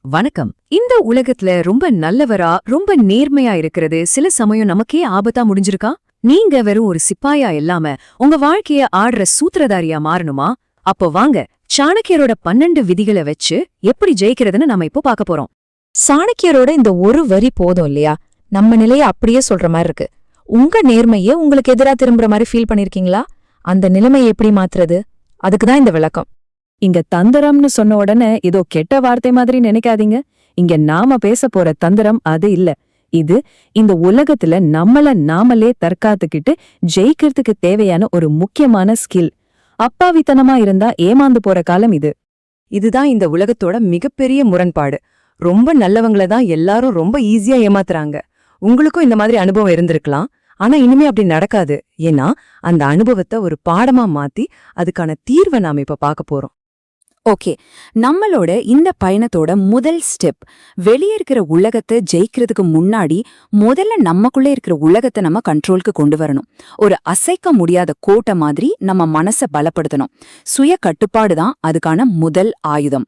வணக்கம். இந்த உலகத்துல ரொம்ப நல்லவரா ரொம்ப நேர்மையா இருக்கிறது சில சமயம் நமக்கே ஆபத்தா முடிஞ்சிருக்கா? நீங்க வெறும் ஒரு சிப்பாயா இல்லாம உங்க வாழ்க்கைய ஆடுற சூத்திரதாரியா மாறணுமா? அப்போ வாங்க, சாணக்கியரோட 12 விதிகளை வச்சு எப்படி ஜெயிக்கிறதுன்னு நாம இப்போ பார்க்க போறோம். சாணக்கியரோட இந்த ஒரு வரி போதும் இல்லையா? நம்ம நிலைய அப்படியே சொல்ற மாதிரி இருக்கு. உங்க நேர்மைய உங்களுக்கு எதிரா திரும்புற மாதிரி ஃபீல் பண்ணிருக்கீங்களா? அந்த நிலைமையை எப்படி மாத்துறது? அதுக்குதான் இந்த விளக்கம். இங்க தந்திரம்னு சொன்ன உடனே ஏதோ கெட்ட வார்த்தை மாதிரி நினைக்காதீங்க. இங்க நாம பேச போற தந்திரம் அது இல்ல. இது இந்த உலகத்துல நம்மள நாமளே தற்காத்துக்கிட்டு ஜெயிக்கிறதுக்கு தேவையான ஒரு முக்கியமான ஸ்கில். அப்பாவித்தனமா இருந்தா ஏமாந்து போற காலம் இது. இதுதான் இந்த உலகத்தோட மிகப்பெரிய முரண்பாடு. ரொம்ப நல்லவங்கள தான் எல்லாரும் ரொம்ப ஈஸியா ஏமாத்துறாங்க. உங்களுக்கும் இந்த மாதிரி அனுபவம் இருந்திருக்கலாம். ஆனா இனிமே அப்படி நடக்காது. ஏன்னா அந்த அனுபவத்தை ஒரு பாடமா மாத்தி அதுக்கான தீர்வை நாம இப்ப பார்க்க போறோம். ஓகே, நம்மளோட இந்த பயணத்தோட முதல் ஸ்டெப், வெளியே இருக்கிற உலகத்தை ஜெயிக்கிறதுக்கு முன்னாடி முதல்ல நமக்குள்ள இருக்கிற உலகத்தை நம்ம கண்ட்ரோலுக்கு கொண்டு வரணும். ஒரு அசைக்க முடியாத கோட்டை மாதிரி நம்ம மனசை பலப்படுத்தணும். சுய கட்டுப்பாடு தான் அதுக்கான முதல் ஆயுதம்.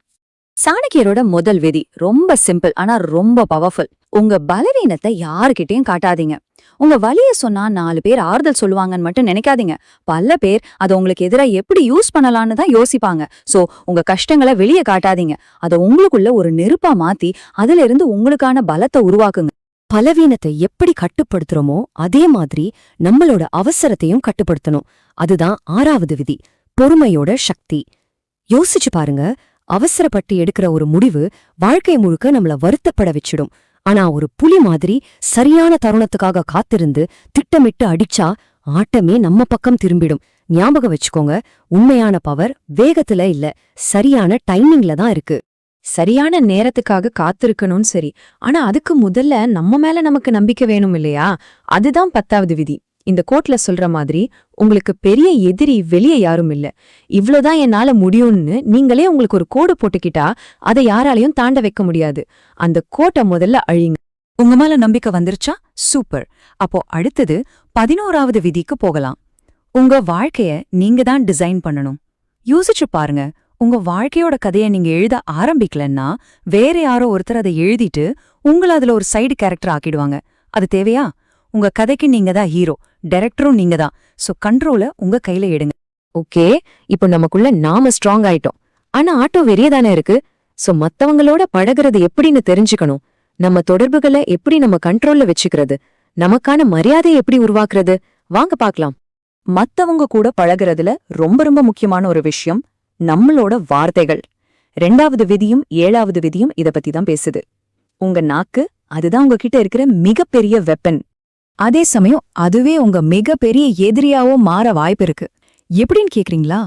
சாணக்கியரோட முதல் விதி ரொம்ப சிம்பிள், ஆனா ரொம்ப பவர்ஃபுல். உங்க பலவீனத்தை யாருக்கிட்டையும் காட்டாதீங்க. உங்க வலிய சொன்னா 4 பேர் ஆறுதல் சொல்லுவாங்கன்னு மட்டும் நினைக்காதீங்க. பல பேர் அதை உங்களுக்கு எதிராக எப்படி யூஸ் பண்ணலான்னு தான் யோசிப்பாங்க. சோ உங்க கஷ்டங்களை வெளியே காட்டாதீங்க. அதை உங்களுக்குள்ள ஒரு நெருப்பா மாத்தி அதுல இருந்து உங்களுக்கான பலத்தை உருவாக்குங்க. பலவீனத்தை எப்படி கட்டுப்படுத்துறோமோ அதே மாதிரி நம்மளோட அவசரத்தையும் கட்டுப்படுத்தணும். அதுதான் 6வது விதி, பொறுமையோட சக்தி. யோசிச்சு பாருங்க, அவசரப்பட்டு எடுக்கிற ஒரு முடிவு வாழ்க்கை முழுக்க நம்மள வருத்தப்பட வச்சிடும். ஆனா ஒரு புலி மாதிரி சரியான தருணத்துக்காக காத்திருந்து திட்டமிட்டு அடிச்சா ஆட்டமே நம்ம பக்கம் திரும்பிடும். ஞாபகம் வச்சுக்கோங்க, உண்மையான பவர் வேகத்துல இல்ல, சரியான டைமிங்ல தான் இருக்கு. சரியான நேரத்துக்காக காத்திருக்கணும்னு சரி, ஆனா அதுக்கு முதல்ல நம்ம மேல நமக்கு நம்பிக்கை வேணும் இல்லையா? அதுதான் 10வது விதி. இந்த கோட்ல சொல்ற மாதிரி உங்களுக்கு பெரிய எதிரி வெளியே யாரும் இல்ல. இவ்ளோதான் என்னால முடியும்னு நீங்களே உங்களுக்கு ஒரு கோடு போட்டுக்கிட்டா அதை யாராலையும் தாண்ட வைக்க முடியாது. அந்த கோட்டை முதல்ல அழிங்க. உங்க மேல நம்பிக்கை வந்துருச்சா? சூப்பர். அப்போ அடுத்தது 11வது விதிக்கு போகலாம். உங்க வாழ்க்கைய நீங்க தான் டிசைன் பண்ணணும். யோசிச்சு பாருங்க, உங்க வாழ்க்கையோட கதையை நீங்க எழுத ஆரம்பிக்கலன்னா வேற யாரோ ஒருத்தர் அதை எழுதிட்டு உங்களை அதுல ஒரு சைடு கேரக்டர் ஆக்கிடுவாங்க. அது தேவையா? உங்க கதைக்கு நீங்க தான் ஹீரோ, டைரக்டரும் நீங்க தான். சோ கண்ட்ரோல உங்க கையில எடுங்க. ஓகே, இப்போ நமக்குள்ள நாம ஸ்ட்ராங் ஆயிட்டோம். ஆனா ஆட்டோ வெறியதானே இருக்கு. சோ மத்தவங்களோட பழகுறது எப்படின்னு தெரிஞ்சுக்கணும். நம்ம தொடர்புகளை எப்படி நம்ம கண்ட்ரோல்ல வச்சுக்கிறது, நமக்கான மரியாதையை எப்படி உருவாக்குறது, வாங்க பார்க்கலாம். மத்தவங்க கூட பழகுறதுல ரொம்ப ரொம்ப முக்கியமான ஒரு விஷயம் நம்மளோட வார்த்தைகள். 2வது விதியும் 7வது விதியும் இத பத்தி தான் பேசுது. உங்க நாக்கு அதுதான் உங்ககிட்ட இருக்கிற மிகப்பெரிய வெப்பன். அதே சமயம் அதுவே உங்க மிகப்பெரிய எதிரியாவோ மாற வாய்ப்பு இருக்கு. எப்படின்னு கேக்குறீங்களா?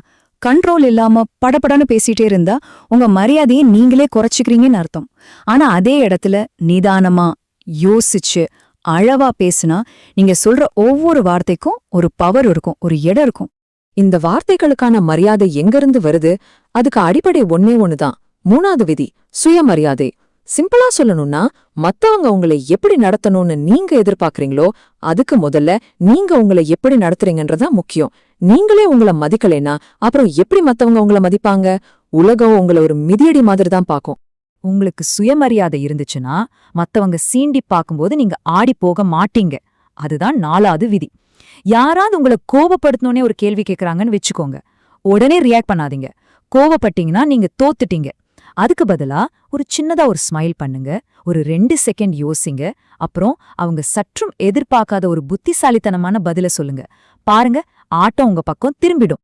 கண்ட்ரோல் இல்லாம படபடன்னு பேசிட்டே இருந்தா உங்க மரியாதையை நீங்களே குறைச்சிக்கிறீங்கன்னு அர்த்தம். ஆனா அதே இடத்துல நிதானமா யோசிச்சு அளவா பேசுனா நீங்க சொல்ற ஒவ்வொரு வார்த்தைக்கும் ஒரு பவர் இருக்கும், ஒரு இடம் இருக்கும். இந்த வார்த்தைகளுக்கான மரியாதை எங்கிருந்து வருது? அதுக்கு அடிப்படை ஒன்னே ஒண்ணுதான், 3வது விதி, சுயமரியாதை. சிம்பிளா சொல்லணும்னா, மத்தவங்க உங்களை எப்படி நடத்தணும்னு நீங்க எதிர்பார்க்கறீங்களோ அதுக்கு முதல்ல நீங்க உங்களை எப்படி நடத்துறீங்கன்றதான் முக்கியம். நீங்களே உங்களை மதிக்கலைன்னா அப்புறம் எப்படி மத்தவங்க உங்களை மதிப்பாங்க? உலகம் உங்களை ஒரு மிதியடி மாதிரி தான் பார்க்கும். உங்களுக்கு சுயமரியாதை இருந்துச்சுன்னா மத்தவங்க சீண்டி பார்க்கும்போது நீங்க ஆடி போக மாட்டீங்க. அதுதான் 4வது விதி. யாராவது உங்களை கோபப்படுத்தணும்னே ஒரு கேள்வி கேட்கறாங்கன்னு வச்சுக்கோங்க, உடனே ரியாக்ட் பண்ணாதீங்க. கோவப்பட்டீங்கன்னா நீங்க தோத்துட்டீங்க. அதுக்கு பதிலா ஒரு சின்னதா ஒரு ஸ்மைல் பண்ணுங்க, ஒரு 2 செகண்ட் யோசிங்க, அப்புறம் அவங்க சற்றும் எதிர்பார்க்காத ஒரு புத்திசாலித்தனமான பதில சொல்லுங்க. பாருங்க, ஆட்டம் உங்க பக்கம் திரும்பிடும்.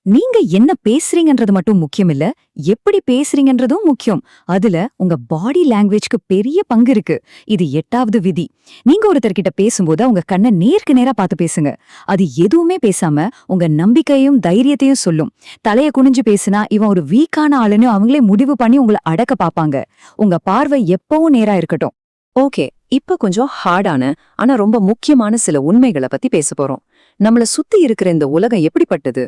நீங்க என்ன பேசுறீங்கன்றது மட்டும் முக்கியம் இல்ல, எப்படி பேசுறீங்கன்றதும் முக்கியம். அதுல உங்க பாடி லாங்குவேஜ்க்கு பெரிய பங்கு இருக்கு. இது 8வது விதி. நீங்க ஒருத்தர்கிட்ட பேசும்போது உங்க கண்ணை நேருக்கு நேரா பார்த்து பேசுங்க. அது எதுவுமே பேசாம உங்க நம்பிக்கையும் தைரியத்தையும் சொல்லும். தலைய குனிஞ்சு பேசுனா இவன் ஒரு வீக்கான ஆளுன்னு அவங்களே முடிவு பண்ணி உங்களை அடக்க பாப்பாங்க. உங்க பார்வை எப்பவும் நேரா இருக்கட்டும். ஓகே, இப்ப கொஞ்சம் ஹார்டான ஆனா ரொம்ப முக்கியமான சில உண்மைகளை பத்தி பேச போறோம். நம்மள சுத்தி இருக்கிற இந்த உலகம் எப்படிப்பட்டது?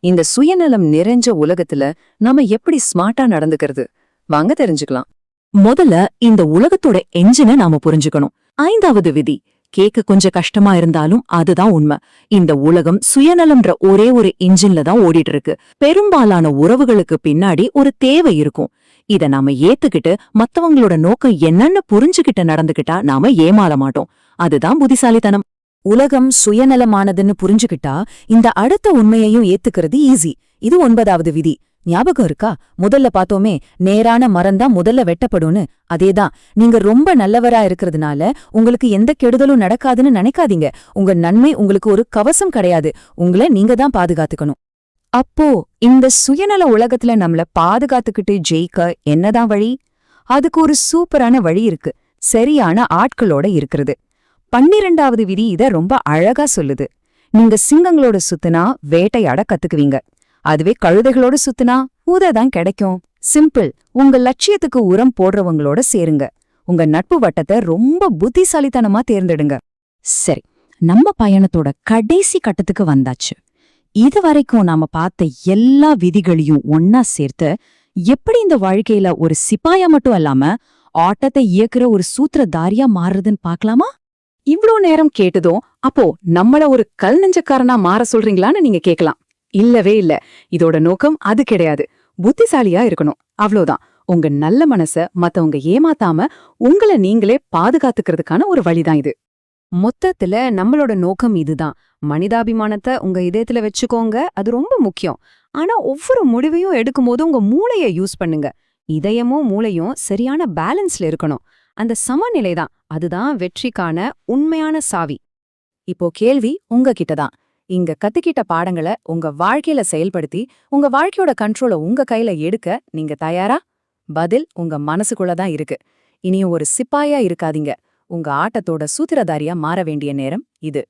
இந்த சுயநலம் நிறைஞ்ச உலகத்துல நாம எப்படி ஸ்மார்ட்டா நடந்துக்கிறது? வாங்க தெரிஞ்சுக்கலாம். முதல்ல இந்த உலகத்தோட என்ஜினை நாம புரிஞ்சுக்கணும். 5வது விதி, கேட்க கொஞ்சம் கஷ்டமா இருந்தாலும் அதுதான் உண்மை. இந்த உலகம் சுயநலம்ன்ற ஒரே ஒரு இன்ஜின்ல தான் ஓடிட்டு இருக்கு. பெரும்பாலான உறவுகளுக்கு பின்னாடி ஒரு தேவை இருக்கும். இத நாம ஏத்துக்கிட்டு மத்தவங்களோட நோக்கம் என்னன்னு புரிஞ்சுகிட்டு நடந்துகிட்டா நாம ஏமாற மாட்டோம். அதுதான் புத்திசாலித்தனம். உலகம் சுயநலமானதுன்னு புரிஞ்சுக்கிட்டா இந்த அடுத்த உண்மையையும் ஏத்துக்கிறது ஈஸி. இது 9வது விதி. ஞாபகம் இருக்கா? முதல்ல பார்த்தோமே, நேரான மரம்தான் முதல்ல வெட்டப்படும்னு. அதேதான், நீங்க ரொம்ப நல்லவரா இருக்கிறதுனால உங்களுக்கு எந்த கெடுதலும் நடக்காதுன்னு நினைக்காதீங்க. உங்க நன்மை உங்களுக்கு ஒரு கவசம் கிடையாது. உங்களை நீங்க தான் பாதுகாத்துக்கணும். அப்போ இந்த சுயநல உலகத்துல நம்மள பாதுகாத்துக்கிட்டு ஜெயிக்க என்னதான் வழி? அதுக்கு ஒரு சூப்பரான வழி இருக்கு. சரியான ஆட்களோட இருக்கிறது. 12வது விதி இத ரொம்ப அழகா சொல்லுது. நீங்க சிங்கங்களோட சுத்துனா வேட்டையாட கத்துக்குவீங்க. அதுவே கழுதைகளோட சுத்துனா ஊததான் கிடைக்கும். சிம்பிள். உங்க லட்சியத்துக்கு உரம் போடுறவங்களோட சேருங்க. உங்க நட்பு வட்டத்தை ரொம்ப புத்திசாலித்தனமா தேர்ந்தெடுங்க. சரி, நம்ம பயணத்தோட கடைசி கட்டத்துக்கு வந்தாச்சு. இதுவரைக்கும் நாம பார்த்த எல்லா விதிகளையும் ஒன்னா சேர்த்து எப்படி இந்த வாழ்க்கையில ஒரு சிப்பாயா மட்டும் அல்லாம ஆட்டத்தை இயக்குற ஒரு சூத்திரதாரியா மாறுறதுன்னு பாக்கலாமா? இவ்ளோ நேரம் கேட்டதும் அப்போ நம்மள ஒரு கல் நெஞ்சக்காரனா மாற சொல்றீங்களான்னு நீங்க கேட்கலாம். இல்லவே இல்ல. இதோட நோக்கம் அது கிடையாது. புத்திசாலியா இருக்கணும், அவ்ளோதான். உங்க நல்ல மனச மத்தவங்க ஏமாத்தாம உங்களை நீங்களே பாதுகாத்துக்கிறதுக்கான ஒரு வழிதான் இது. மொத்தத்துல நம்மளோட நோக்கம் இதுதான். மனிதாபிமானத்தை உங்க இதயத்துல வச்சுக்கோங்க, அது ரொம்ப முக்கியம். ஆனா ஒவ்வொரு முடிவையும் எடுக்கும்போது உங்க மூளைய யூஸ் பண்ணுங்க. இதயமும் மூளையும் சரியான பேலன்ஸ்ல இருக்கணும். அந்த சமநிலைதான், அதுதான் வெற்றிக்கான உண்மையான சாவி. இப்போ கேள்வி உங்ககிட்ட தான். இங்க கத்துக்கிட்ட பாடங்களை உங்க வாழ்க்கையில செயல்படுத்தி உங்க வாழ்க்கையோட கண்ட்ரோலை உங்க கையில எடுக்க நீங்க தயாரா? பதில் உங்க மனசுக்குள்ளதான் இருக்கு. இனியும் ஒரு சிப்பாயா இருக்காதீங்க. உங்க ஆட்டத்தோட சூத்திரதாரியா மாற வேண்டிய நேரம் இது.